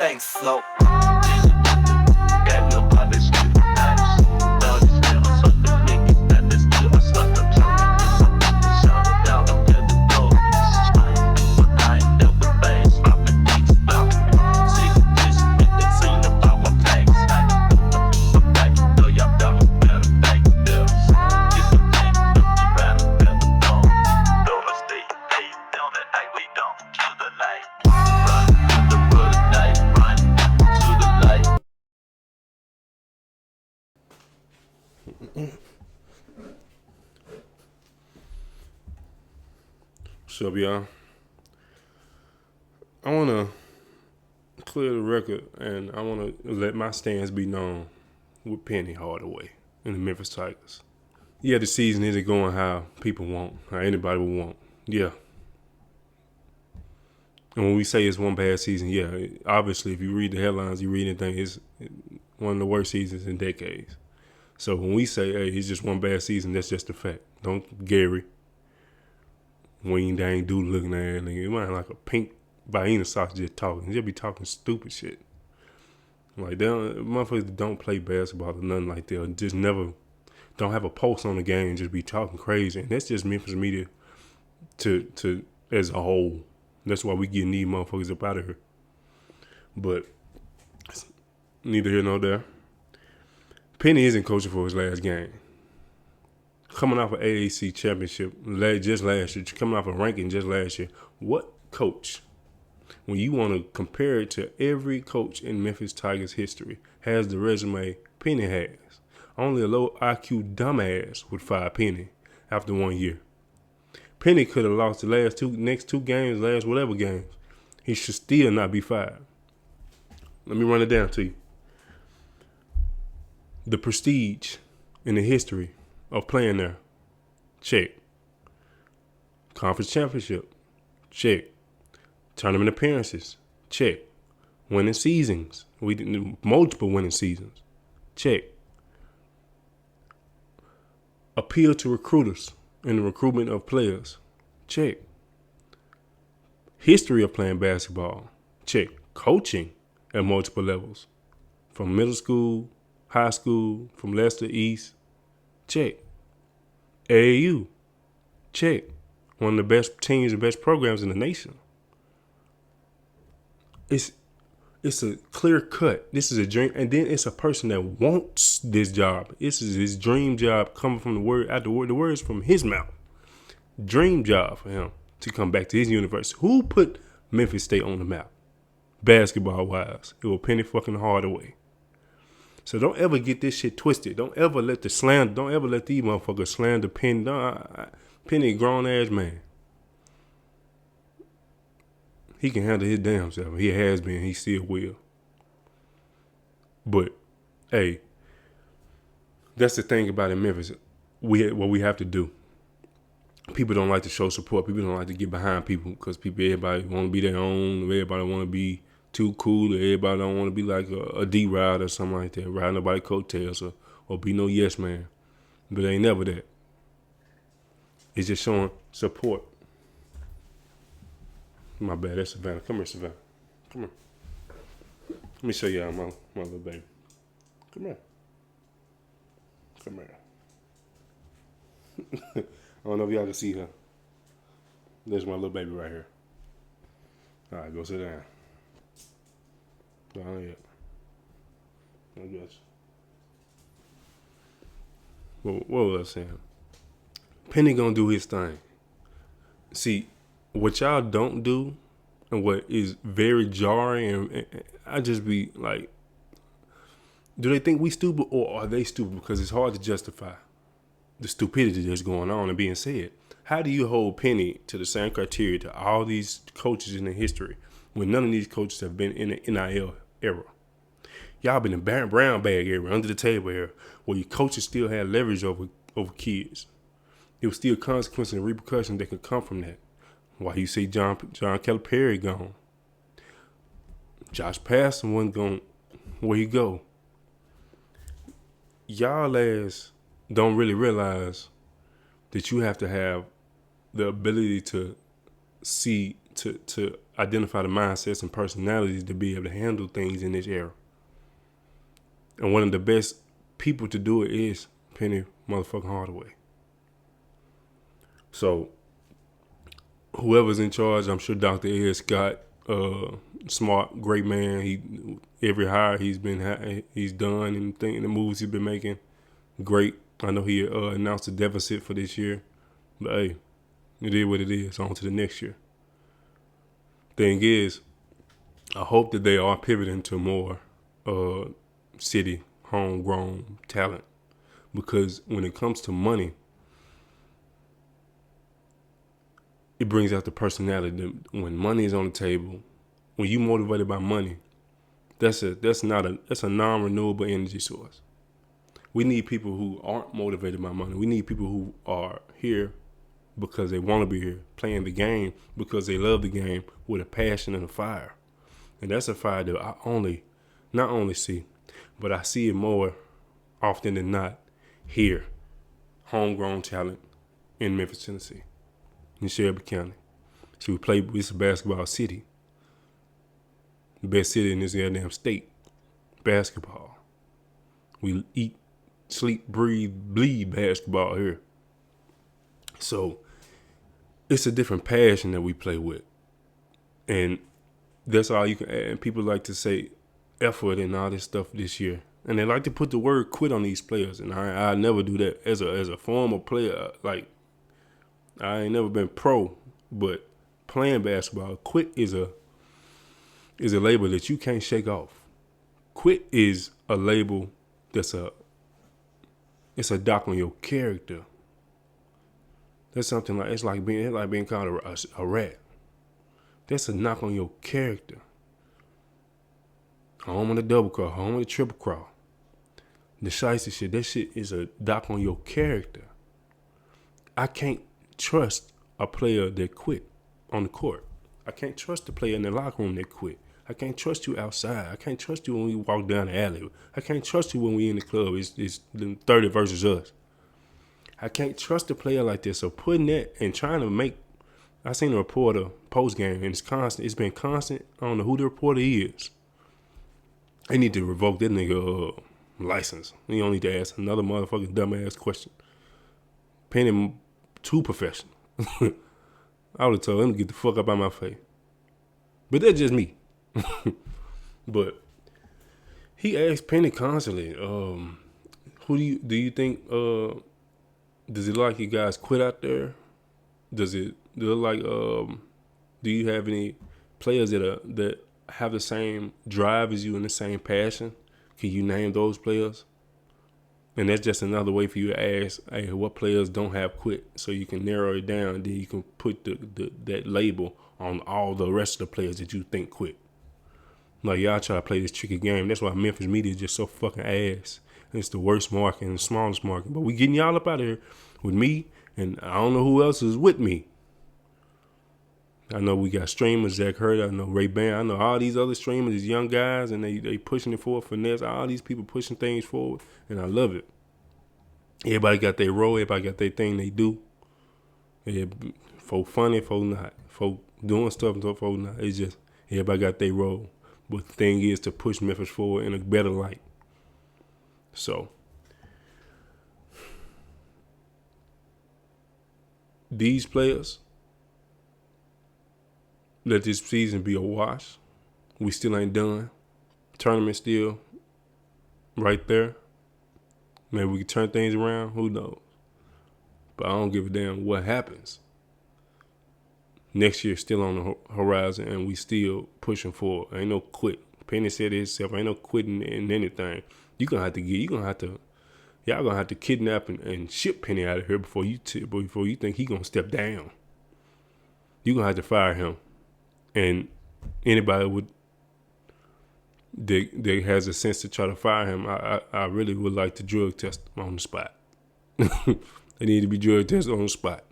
Thanks, slow. What's up, y'all? I want to clear the record, and I want to let my stance be known with Penny Hardaway and the Memphis Tigers. Yeah, the season isn't going how people want, how anybody would want. Yeah. And when we say it's one bad season, yeah, obviously if you read the headlines, you read anything, it's one of the worst seasons in decades. So when we say, hey, it's just one bad season, that's just a fact. Don't Gary, Wayne dang dude looking at it, nigga. It might like a pink Baina socks just talking. Just be talking stupid shit. Like, motherfuckers don't play basketball or nothing like that. Or just never, don't have a pulse on the game and just be talking crazy. And that's just Memphis media to as a whole. That's why we getting these motherfuckers up out of here. But neither here nor there. Penny isn't coaching for his last game. Coming off an AAC championship just last year, coming off a ranking just last year, what coach, when you want to compare it to every coach in Memphis Tigers history, has the resume Penny has? Only a low IQ dumbass would fire Penny after 1 year. Penny could have lost the next two games, last whatever games. He should still not be fired. Let me run it down to you. The prestige in the history of playing there, check. Conference championship, check. Tournament appearances, check. Winning seasons, we did multiple winning seasons, check. Appeal to recruiters in the recruitment of players, check. History of playing basketball, check. Coaching at multiple levels, from middle school, high school, from Leicester East, check. AAU, check. One of the best teams and best programs in the nation. It's a clear cut. This is a dream, and then it's a person that wants this job. This is his dream job, coming from the words from his mouth. Dream job for him to come back to his university. Who put Memphis State on the map, basketball wise? It was Penny fucking Hardaway. So don't ever get this shit twisted. Don't ever let these motherfuckers slander Penny. Penny a grown ass man. He can handle his damn self. He has been. He still will. But, hey, that's the thing about in Memphis. What we have to do. People don't like to show support. People don't like to get behind people because everybody want to be their own. Everybody want to be too cool. Everybody don't want to be like a D-Ride or something like that. Ride nobody coattails or be no yes man. But they ain't never that. It's just showing support. My bad, that's Savannah. Come here, Savannah. Come here. Let me show y'all my little baby. Come here. Come here. I don't know if y'all can see her. There's my little baby right here. All right, go sit down. Not yet. I guess. What was I saying? Penny gonna do his thing. See, what y'all don't do and what is very jarring, and I just be like, do they think we stupid or are they stupid? Because it's hard to justify the stupidity that's going on and being said. How do you hold Penny to the same criteria to all these coaches in the history when none of these coaches have been in the NIL era? Y'all been in brown bag era, under the table era, where your coaches still had leverage over kids. There was still consequences and repercussions that could come from that. Why you see John Calipari gone? Josh Passon wasn't going where he go. Y'all ass don't really realize that you have to have the ability to see to identify the mindsets and personalities to be able to handle things in this era. And one of the best people to do it is Penny motherfucking Hardaway. So whoever's in charge, I'm sure Dr. Ed Scott, smart, great man. Every hire he's done and the moves he's been making, great. I know he announced a deficit for this year, but hey, it is what it is. On to the next year. Thing is, I hope that they are pivoting to more city homegrown talent, because when it comes to money, it brings out the personality. When money is on the table, when you motivated by money, that's a non-renewable energy source. We need people who aren't motivated by money. We need people who are here because they want to be here, playing the game because they love the game with a passion and a fire. And that's a fire that I not only see, but I see it more often than not here. Homegrown talent in Memphis, Tennessee, in Shelby County. So it's a basketball city. The best city in this goddamn state. Basketball. We eat, sleep, breathe, bleed basketball here. So it's a different passion that we play with. And that's all you can add. And people like to say effort and all this stuff this year. And they like to put the word quit on these players. And I never do that. As a former player, like, I ain't never been pro, but playing basketball, quit is a label that you can't shake off. Quit is a label it's a dock on your character. That's something like, it's like being called a rat. That's a knock on your character. Home on the double cross, home on the triple cross. The shiesty shit, that shit is a dock on your character. I can't trust a player that quit on the court. I can't trust the player in the locker room that quit. I can't trust you outside. I can't trust you when we walk down the alley. I can't trust you when we in the club. It's 30 versus us. I can't trust a player like this. So putting that and trying to make, I seen a reporter post game and it's constant. It's been constant. I don't know who the reporter is. They need to revoke that nigga license. You don't need to ask another motherfucking dumbass question. Paying him too professional. I would have told him to get the fuck up out my face. But that's just me. But he asked Penny constantly, who do you think does it look like you guys quit out there? Does it look like do you have any players that have the same drive as you and the same passion? Can you name those players? And that's just another way for you to ask, hey, what players don't have quit, so you can narrow it down. And then you can put that label on all the rest of the players that you think quit. Like, y'all try to play this tricky game. That's why Memphis media is just so fucking ass. It's the worst market and the smallest market. But we getting y'all up out of here with me, and I don't know who else is with me. I know we got streamers, Zach Hurd. I know Ray Ban. I know all these other streamers, these young guys, and they pushing it forward, finesse. All these people pushing things forward, and I love it. Everybody got their role. Everybody got their thing they do. Yeah, folk funny, folk not. Folk doing stuff, folk not. It's just everybody got their role. But the thing is to push Memphis forward in a better light. So these players, let this season be a wash. We still ain't done. Tournament still right there. Maybe we can turn things around. Who knows? But I don't give a damn what happens. Next year still on the horizon, and we still pushing forward. Ain't no quit. Penny said it himself. Ain't no quitting in anything. Y'all gonna have to kidnap and ship Penny out of here before you think he gonna step down. You gonna have to fire him. And anybody that has a sense to try to fire him, I really would like to drug test him on the spot. They need to be drug tested on the spot.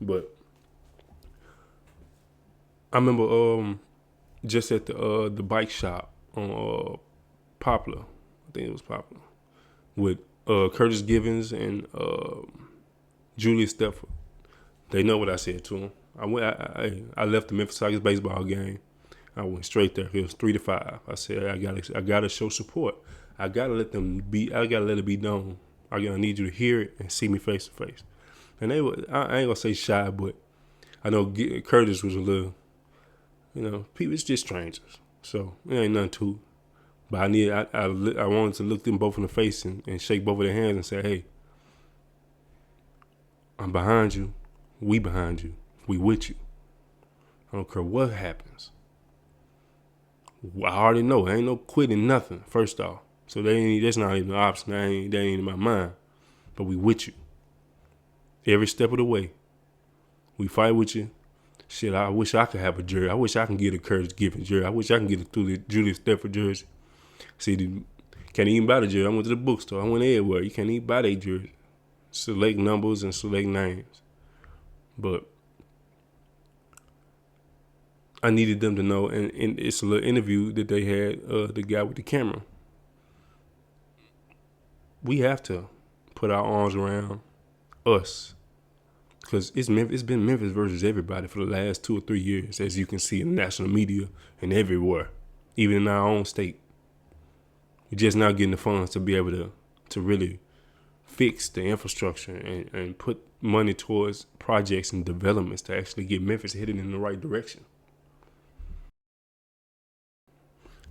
But I remember just at the bike shop on Poplar, I think it was Poplar, with Curtis Givens and Julius Thedford. They know what I said to them. I left the Memphis Tigers baseball game. I went straight there. It was 3-5. I said I gotta show support. I gotta let it be known. I need you to hear it and see me face to face. And they were, I ain't gonna say shy, but I know Curtis was a little, people, it's just strangers. So it ain't nothing to it. But I wanted to look them both in the face and shake both of their hands and say, hey, I'm behind you. We behind you. We with you. I don't care what happens. I already know. There ain't no quitting nothing, first off. So that's not even an option. That ain't in my mind. But we with you. Every step of the way. We fight with you. Shit, I wish I could have a jersey. I wish I can get a Curtis Giffen jersey. I wish I can get a Julius Thedford jersey. See, can't even buy the jersey. I went to the bookstore. I went everywhere. You can't even buy their jersey. Select numbers and select names. But I needed them to know, and it's a little interview that they had, the guy with the camera. We have to put our arms around us. Because it's been Memphis versus everybody for the last 2 or 3 years, as you can see in national media and everywhere, even in our own state. We're just not getting the funds to be able to really fix the infrastructure and put money towards projects and developments to actually get Memphis headed in the right direction.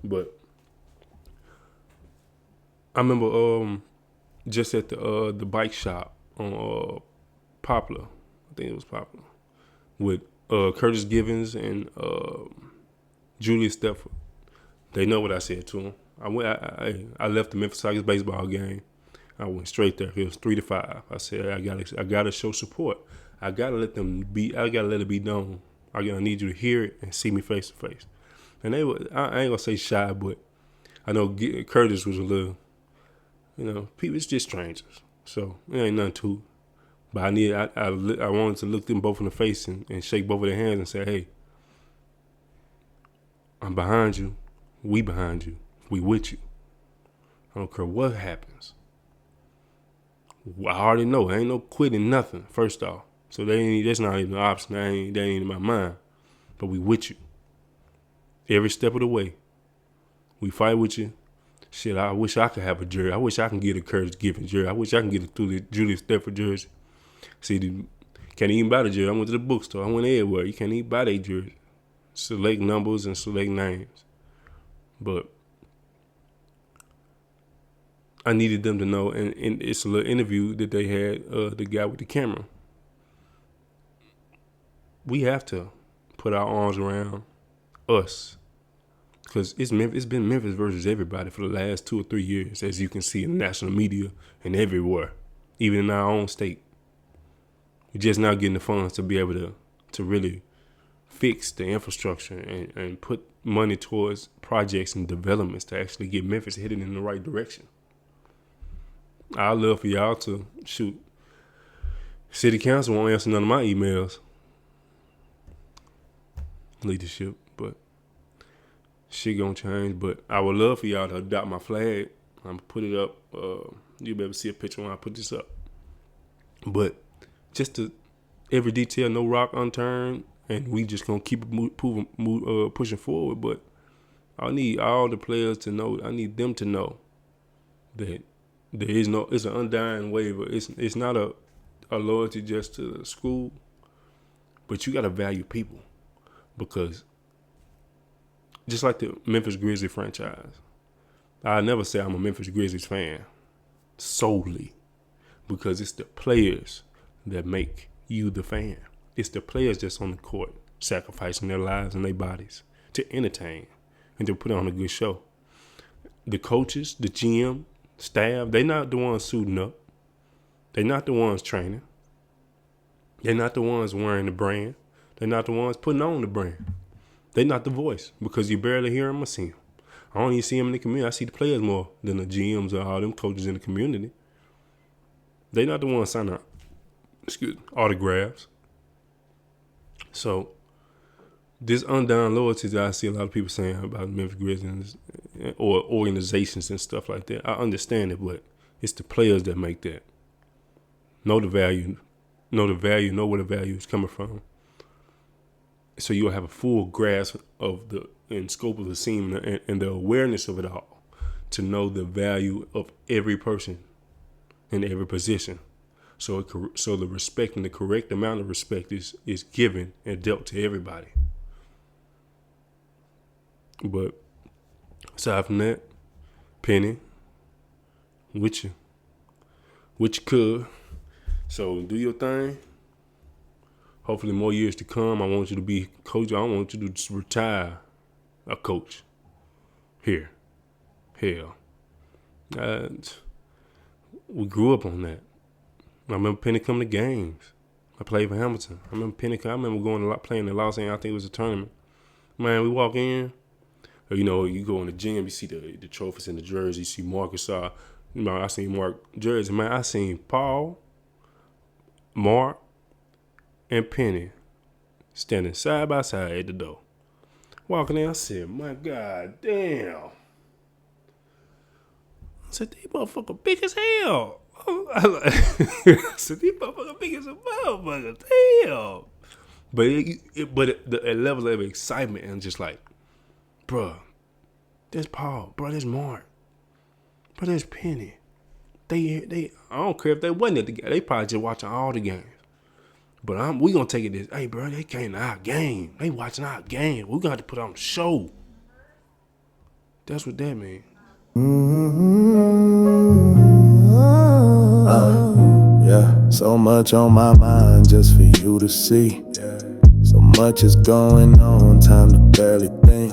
But I remember just at the bike shop on Poplar, I think it was Poplar, with Curtis Givens and Julius Thedford. They know what I said to them. I left the Memphis Tigers baseball game. I went straight there. It was 3-5. I said I gotta show support. I gotta let it be known. I need you to hear it and see me face to face. And they were, I ain't gonna say shy, but I know Curtis was a little, people, it's just strangers. So it ain't nothing to it. But I wanted to look them both in the face and shake both of their hands and say, hey, I'm behind you. We behind you. We with you. I don't care what happens. I already know. There ain't no quitting nothing, first off. So that's not even an option. That ain't in my mind. But we with you. Every step of the way. We fight with you. Shit, I wish I could have a jersey. I wish I can get a Curtis Giffen jersey. I wish I can get a Julius Thedford jersey. See, can't even buy the jersey. I went to the bookstore. I went everywhere. You can't even buy their jersey. Select numbers and select names. But I needed them to know, and it's a little interview that they had, the guy with the camera. We have to put our arms around us. Because it's been Memphis versus everybody for the last 2 or 3 years, as you can see in national media and everywhere, even in our own state. We're just not getting the funds to be able to really fix the infrastructure and put money towards projects and developments to actually get Memphis headed in the right direction. I'd love for y'all to shoot. City Council won't answer none of my emails. Leadership, but shit gonna change. But I would love for y'all to adopt my flag. I'm put it up. You'll be able to see a picture when I put this up. But just every detail, no rock unturned, and we just gonna keep pushing forward. But I need all the players to know. I need them to know that it's an undying waiver. It's not a loyalty just to the school, but you gotta value people, because just like the Memphis Grizzlies franchise, I never say I'm a Memphis Grizzlies fan solely, because it's the players that make you the fan. It's the players that's on the court sacrificing their lives and their bodies to entertain and to put on a good show. The coaches, the GM, staff, they're not the ones suiting up. They're not the ones training. They're not the ones wearing the brand. They're not the ones putting on the brand. They're not the voice, because you barely hear them or see them. I don't even see them in the community. I see the players more than the GMs or all them coaches in the community. They're not the ones signing autographs. So this undying loyalty that I see a lot of people saying about Memphis Grizzlies or organizations and stuff like that, I understand it, but it's the players that make that. Know the value know the value, know where the value is coming from. So you'll have a full grasp of the and scope of the scene and the awareness of it all, to know the value of every person in every position. So the respect and the correct amount of respect is given and dealt to everybody. But aside from that, Penny, with you could. So do your thing. Hopefully more years to come. I want you to be coach. I don't want you to just retire a coach here. Hell. We grew up on that. I remember Penny coming to games. I played for Hamilton. I remember going to playing in Los Angeles. I think it was a tournament. Man, we walk in. You know, you go in the gym, you see the trophies and the jerseys. You see Marcus. I seen Mark jersey. Man, I seen Paul, Mark, and Penny standing side by side at the door. Walking in, I said, my God damn. I said, these motherfuckers big as hell. I said, these motherfuckers big as a motherfucker. Damn. But the level of excitement and just like, bruh, there's Paul. Bruh, there's Mark. Bruh, there's Penny. They I don't care if they wasn't at the game. They probably just watching all the games. But we gonna take it this. Hey, bro, they came to our game. They watching our game. We got to put on a show. That's what that means. Yeah, so much on my mind just for you to see. So much is going on, time to barely think.